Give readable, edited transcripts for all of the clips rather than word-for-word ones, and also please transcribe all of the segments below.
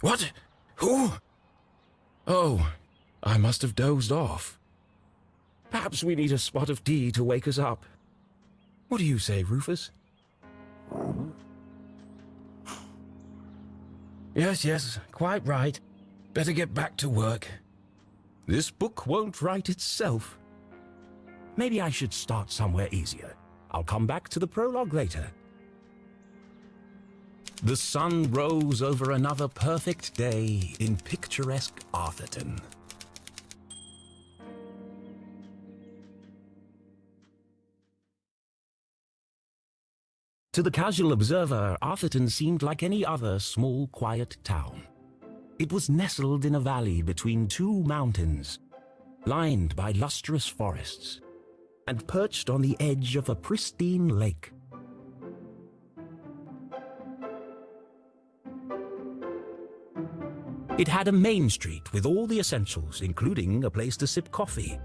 What? Who? Oh, I must have dozed off. Perhaps we need a spot of tea to wake us up. What do you say, Rufus? Yes, quite right. Better get back to work. This book won't write itself. Maybe I should start somewhere easier. I'll come back to the prologue later. The sun rose over another perfect day in picturesque Arthurton. To the casual observer, Arthurton seemed like any other small, quiet town. It was nestled in a valley between two mountains, lined by lustrous forests, and perched on the edge of a pristine lake. It had a main street with all the essentials, including a place to sip coffee.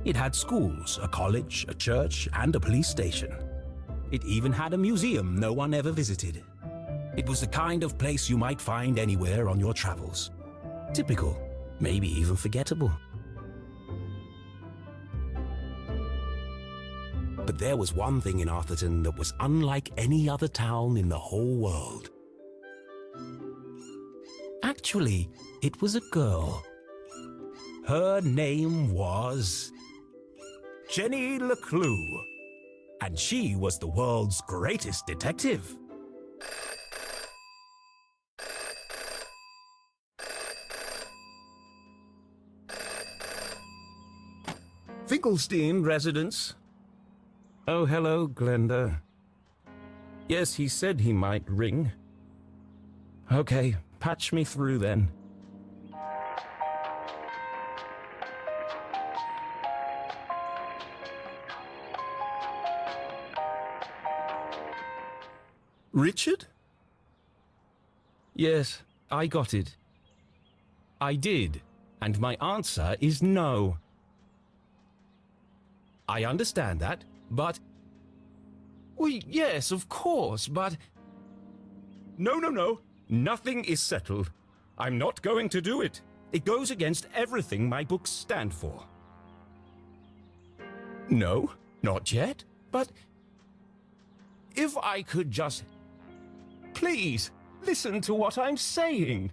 It had schools, a college, a church, and a police station. It even had a museum no one ever visited. It was the kind of place you might find anywhere on your travels. Typical, maybe even forgettable. But there was one thing in Arthurton that was unlike any other town in the whole world. Actually, it was a girl. Her name was Jenny LeClue, and she was the world's greatest detective. Finkelstein residence. Oh, hello, Glenda. Yes, he said he might ring. Okay, patch me through then. Richard? Yes, I got it. I did, and my answer is no. I understand that, but... Well, yes, of course, but... No. Nothing is settled. I'm not going to do it. It goes against everything my books stand for. No, not yet, but... If I could just... Please, listen to what I'm saying.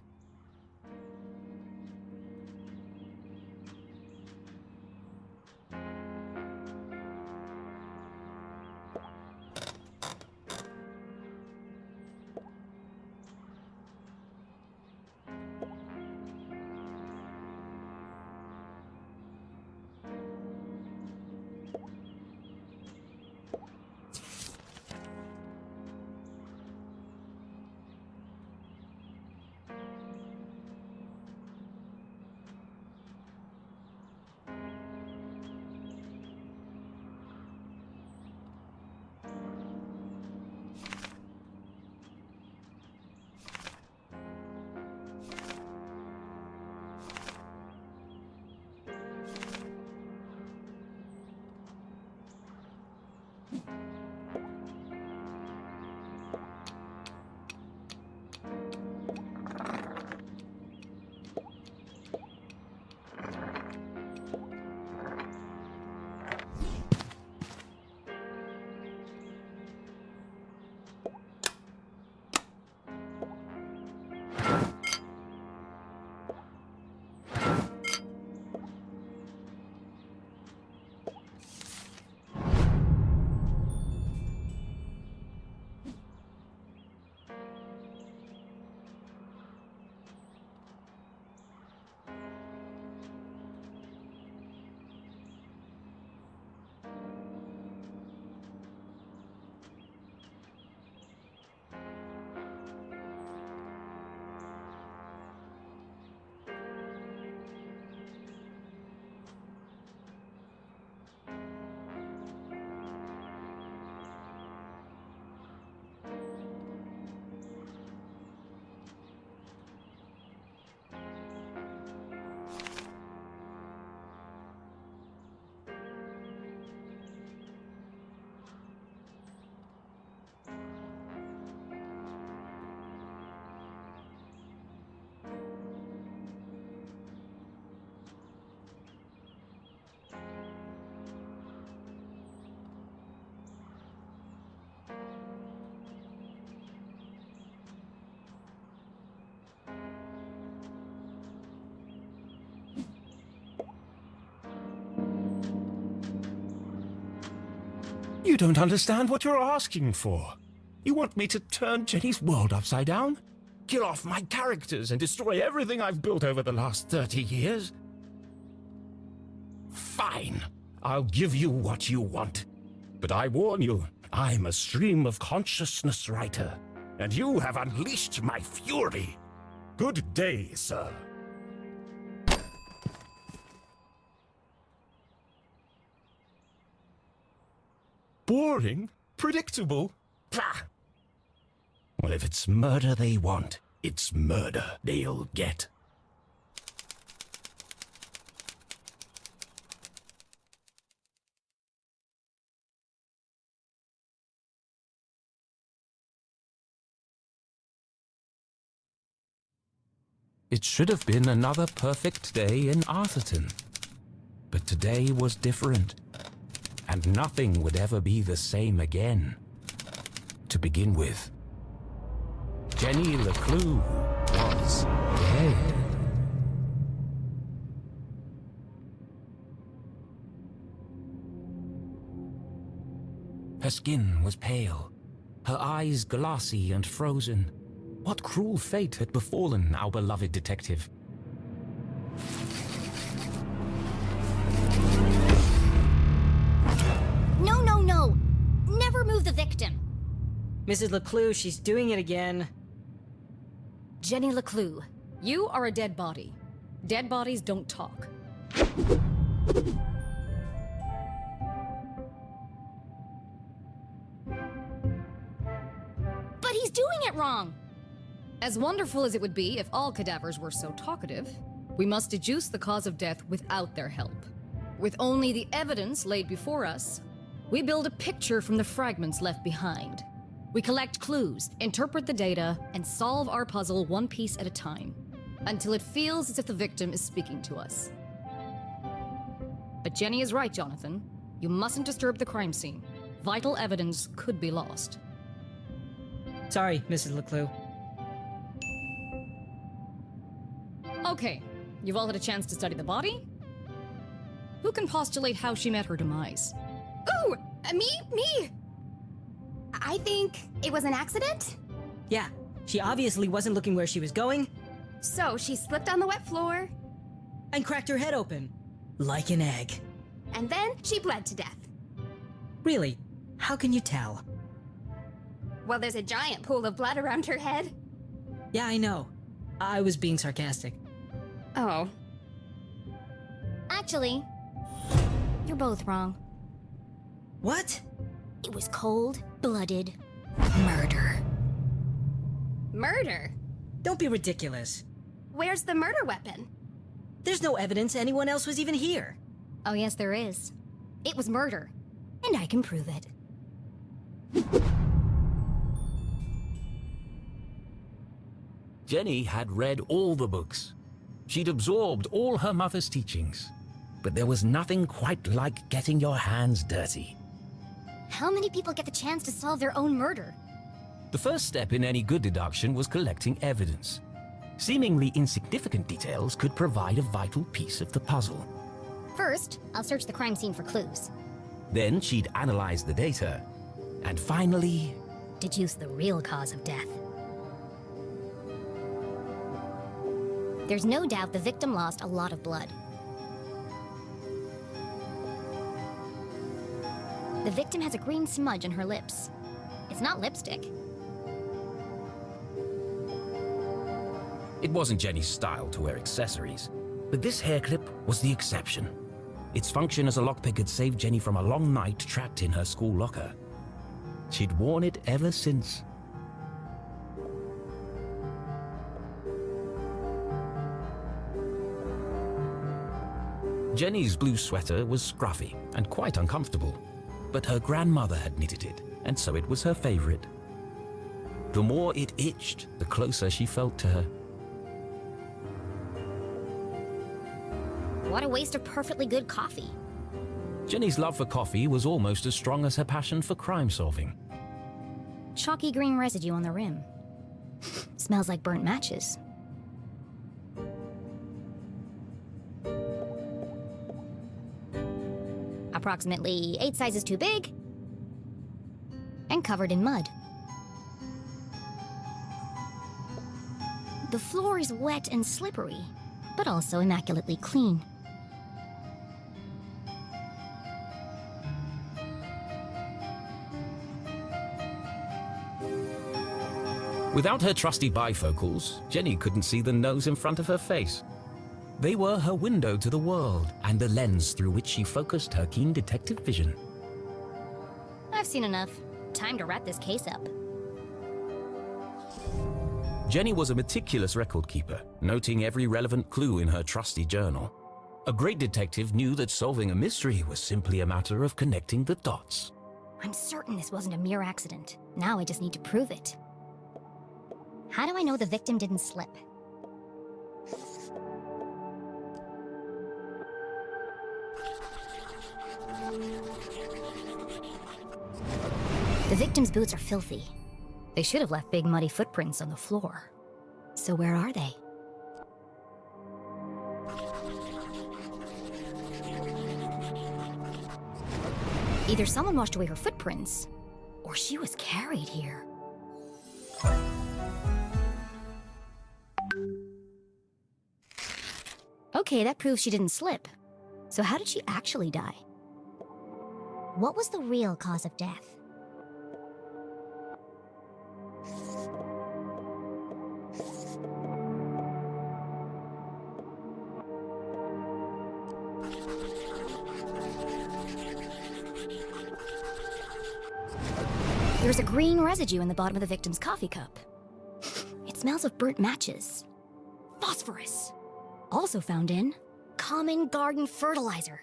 You don't understand what you're asking for. You want me to turn Jenny's world upside down? Kill off my characters and destroy everything I've built over the last 30 years? Fine. I'll give you what you want. But I warn you, I'm a stream of consciousness writer, and you have unleashed my fury. Good day, sir. Boring? Predictable? Pah! Well, if it's murder they want, it's murder they'll get. It should have been another perfect day in Arthurton. But today was different. And nothing would ever be the same again. To begin with, Jenny LeClue was dead. Her skin was pale, her eyes glassy and frozen. What cruel fate had befallen our beloved detective? No, no, no! Never move the victim! Mrs. LeClue, she's doing it again. Jenny LeClue, you are a dead body. Dead bodies don't talk. But he's doing it wrong! As wonderful as it would be if all cadavers were so talkative, we must deduce the cause of death without their help. With only the evidence laid before us, we build a picture from the fragments left behind. We collect clues, interpret the data, and solve our puzzle one piece at a time, until it feels as if the victim is speaking to us. But Jenny is right, Jonathan. You mustn't disturb the crime scene. Vital evidence could be lost. Sorry, Mrs. LeClue. Okay, you've all had a chance to study the body? Who can postulate how she met her demise? Ooh! Me! I think it was an accident? Yeah, she obviously wasn't looking where she was going So she slipped on the wet floor, and cracked her head open. Like an egg. and then she bled to death. Really? How can you tell? Well, there's a giant pool of blood around her head. Yeah, I know. I was being sarcastic. Oh. Actually, you're both wrong. What? It was cold-blooded murder. Murder? Don't be ridiculous. Where's the murder weapon? There's no evidence anyone else was even here. Oh, yes, there is. It was murder, and I can prove it. Jenny had read all the books. She'd absorbed all her mother's teachings. But there was nothing quite like getting your hands dirty. How many people get the chance to solve their own murder? The first step in any good deduction was collecting evidence. Seemingly insignificant details could provide a vital piece of the puzzle. First, I'll search the crime scene for clues. Then she'd analyze the data. And finally, Deduce the real cause of death. There's no doubt the victim lost a lot of blood. The victim has a green smudge on her lips. It's not lipstick. it wasn't Jenny's style to wear accessories. But this hair clip was the exception. Its function as a lockpick had saved Jenny from a long night trapped in her school locker. She'd worn it ever since. Jenny's blue sweater was scruffy and quite uncomfortable, but her grandmother had knitted it, and so it was her favorite. The more it itched, the closer she felt to her. What a waste of perfectly good coffee. Jenny's love for coffee was almost as strong as her passion for crime solving. Chalky green residue on the rim. Smells like burnt matches. Approximately 8 sizes too big, and covered in mud. The floor is wet and slippery, but also immaculately clean. Without her trusty bifocals, Jenny couldn't see the nose in front of her face. They were her window to the world and the lens through which she focused her keen detective vision. I've seen enough. Time to wrap this case up. Jenny was a meticulous record keeper, noting every relevant clue in her trusty journal. A great detective knew that solving a mystery was simply a matter of connecting the dots. I'm certain this wasn't a mere accident. Now I just need to prove it. How do I know the victim didn't slip? The victim's boots are filthy. They should have left big muddy footprints on the floor. So where are they? Either someone washed away her footprints, or she was carried here. Okay, that proves she didn't slip. So how did she actually die? What was the real cause of death? There's a green residue in the bottom of the victim's coffee cup. It smells of burnt matches. Phosphorus. Also found in common garden fertilizer.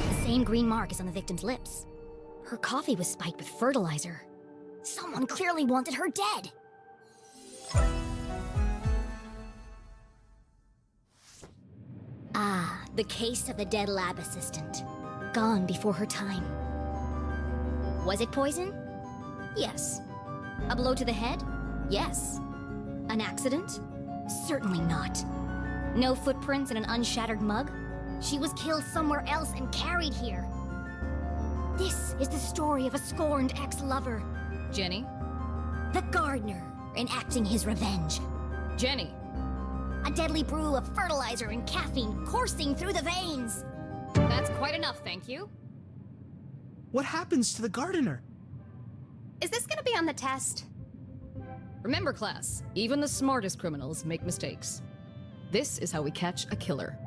The same green mark is on the victim's lips. Her coffee was spiked with fertilizer. Someone clearly wanted her dead. Ah, the case of the dead lab assistant. Gone before her time. Was it poison? Yes. A blow to the head? Yes. An accident? Certainly not. No footprints in an unshattered mug? She was killed somewhere else and carried here. This is the story of a scorned ex-lover. Jenny? The gardener enacting his revenge. Jenny! A deadly brew of fertilizer and caffeine coursing through the veins. That's quite enough, thank you. What happens to the gardener? Is this gonna be on the test? Remember, class, even the smartest criminals make mistakes. This is how we catch a killer.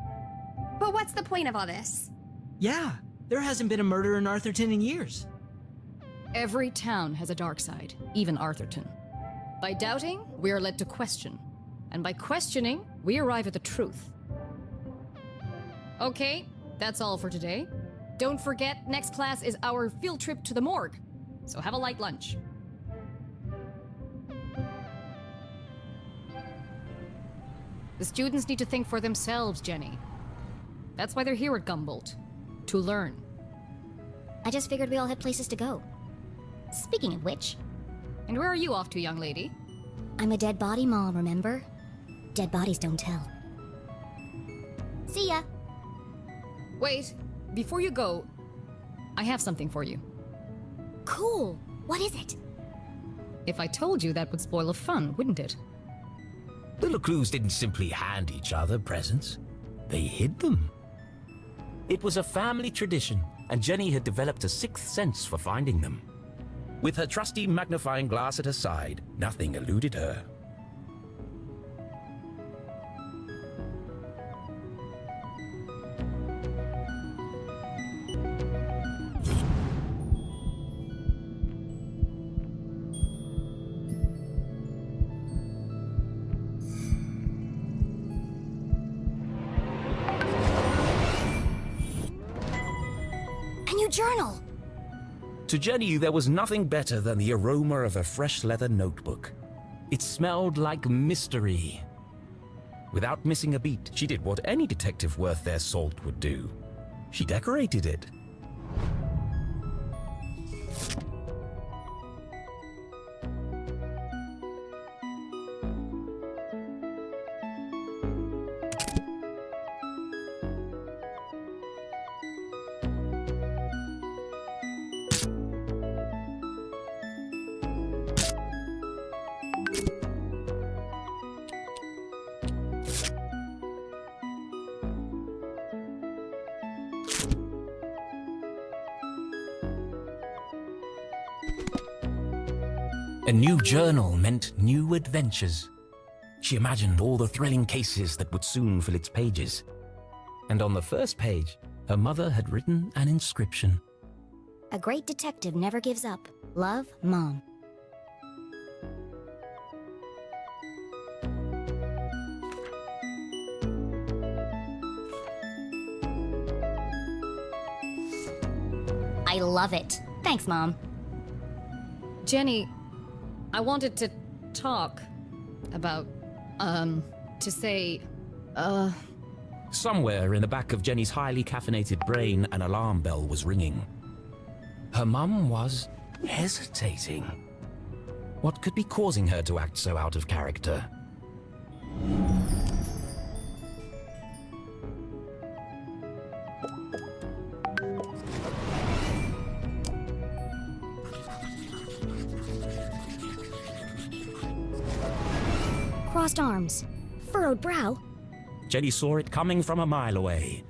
But what's the point of all this? Yeah, there hasn't been a murder in Arthurton in years. Every town has a dark side, even Arthurton. By doubting, we are led to question. And by questioning, we arrive at the truth. Okay, that's all for today. Don't forget, next class is our field trip to the morgue. So have a light lunch. The students need to think for themselves, Jenny. That's why they're here at Gumboldt. To learn. I just figured we all had places to go. Speaking of which... And where are you off to, young lady? I'm a dead body mom, remember? Dead bodies don't tell. See ya! Wait, before you go, I have something for you. Cool! What is it? If I told you, that would spoil the fun, wouldn't it? The LeClues didn't simply hand each other presents. They hid them. It was a family tradition, and Jenny had developed a sixth sense for finding them. With her trusty magnifying glass at her side, nothing eluded her. Journal! To Jenny, there was nothing better than the aroma of a fresh leather notebook. It smelled like mystery. Without missing a beat, she did what any detective worth their salt would do. She decorated it. A new journal meant new adventures. She imagined all the thrilling cases that would soon fill its pages. And on the first page, her mother had written an inscription. A great detective never gives up. Love, Mom. I love it. Thanks, Mom. Jenny, I wanted to talk about, to say, Somewhere in the back of Jenny's highly caffeinated brain, an alarm bell was ringing. Her mum was hesitating. What could be causing her to act so out of character? Crossed arms, furrowed brow. Jenny saw it coming from a mile away.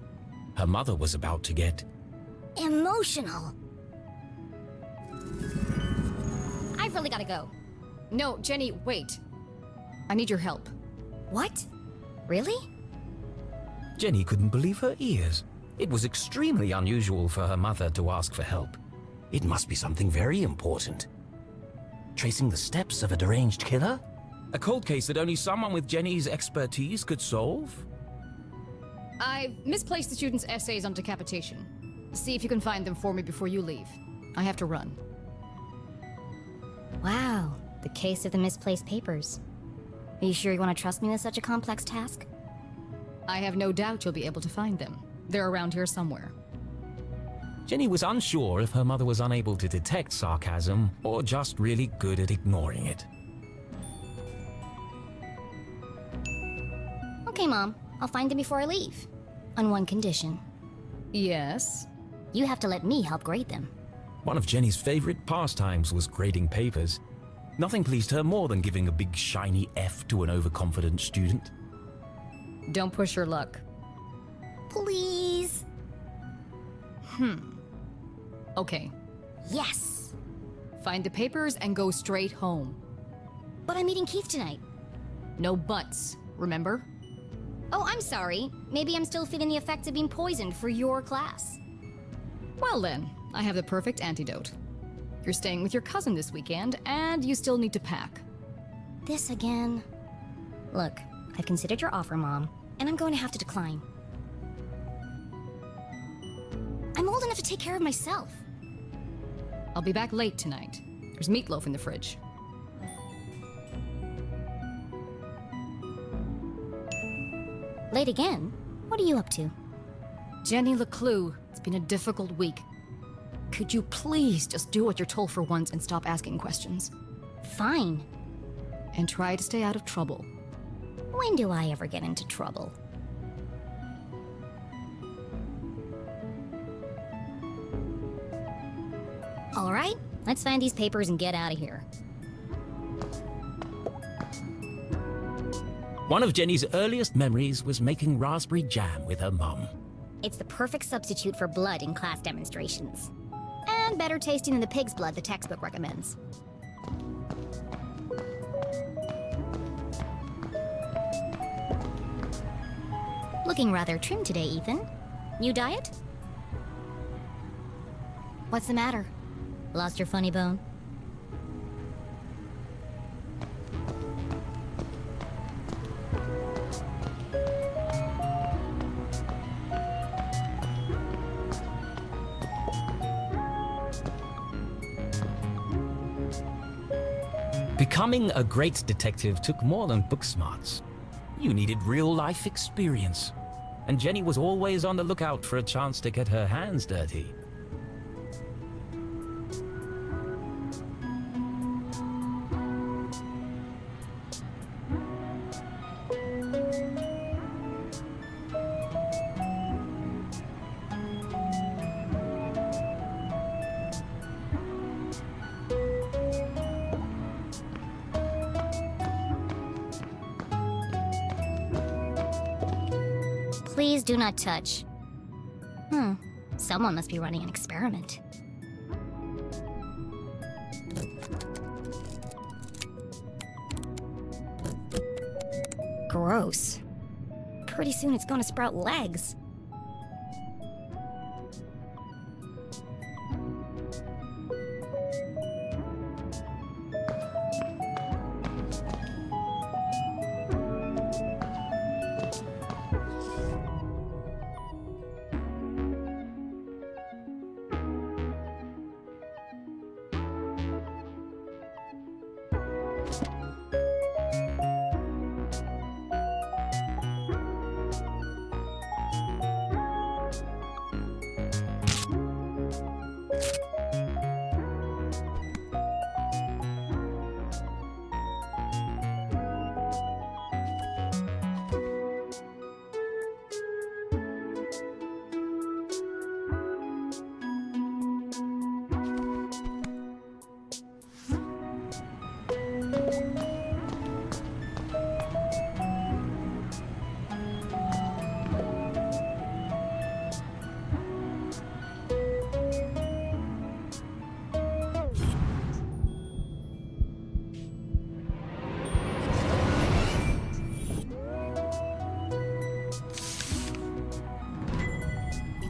Her mother was about to get Emotional. I've really gotta go. no, Jenny, wait. I need your help. What? Really? Jenny couldn't believe her ears. It was extremely unusual for her mother to ask for help. It must be something very important. Tracing the steps of a deranged killer? A cold case that only someone with Jenny's expertise could solve? I've misplaced the students' essays on decapitation. See if you can find them for me before you leave. I have to run. Wow, the case of the misplaced papers. Are you sure you want to trust me with such a complex task? I have no doubt you'll be able to find them. They're around here somewhere. Jenny was unsure if her mother was unable to detect sarcasm or just really good at ignoring it. Okay, Mom. I'll find them before I leave. On one condition. Yes? You have to let me help grade them. One of Jenny's favorite pastimes was grading papers. Nothing pleased her more than giving a big shiny F to an overconfident student. Don't push your luck. Please. Okay. Yes. Find the papers and go straight home. But I'm meeting Keith tonight. No buts, remember? Oh, I'm sorry. Maybe I'm still feeling the effects of being poisoned for your class. Well then, I have the perfect antidote. You're staying with your cousin this weekend, and you still need to pack. This again? Look, I've considered your offer, Mom, and I'm going to have to decline. I'm old enough to take care of myself. I'll be back late tonight. There's meatloaf in the fridge. Late again? What are you up to? Jenny LeClue, it's been a difficult week. Could you please just do what you're told for once and stop asking questions? Fine. And try to stay out of trouble. When do I ever get into trouble? All right, let's find these papers and get out of here. One of Jenny's earliest memories was making raspberry jam with her mum. It's the perfect substitute for blood in class demonstrations. And better tasting than the pig's blood the textbook recommends. Looking rather trim today, Ethan. New diet? What's the matter? Lost your funny bone? Becoming a great detective took more than book smarts. You needed real-life experience. And Jenny was always on the lookout for a chance to get her hands dirty. Please do not touch. Someone must be running an experiment. Gross. Pretty soon it's gonna sprout legs.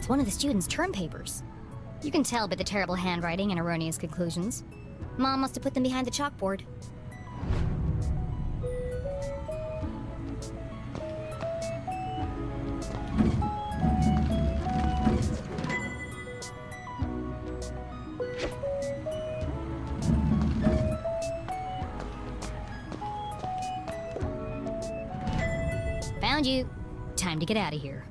It's one of the students' term papers. You can tell by the terrible handwriting and erroneous conclusions. Mom must have put them behind the chalkboard. Found you. Time to get out of here.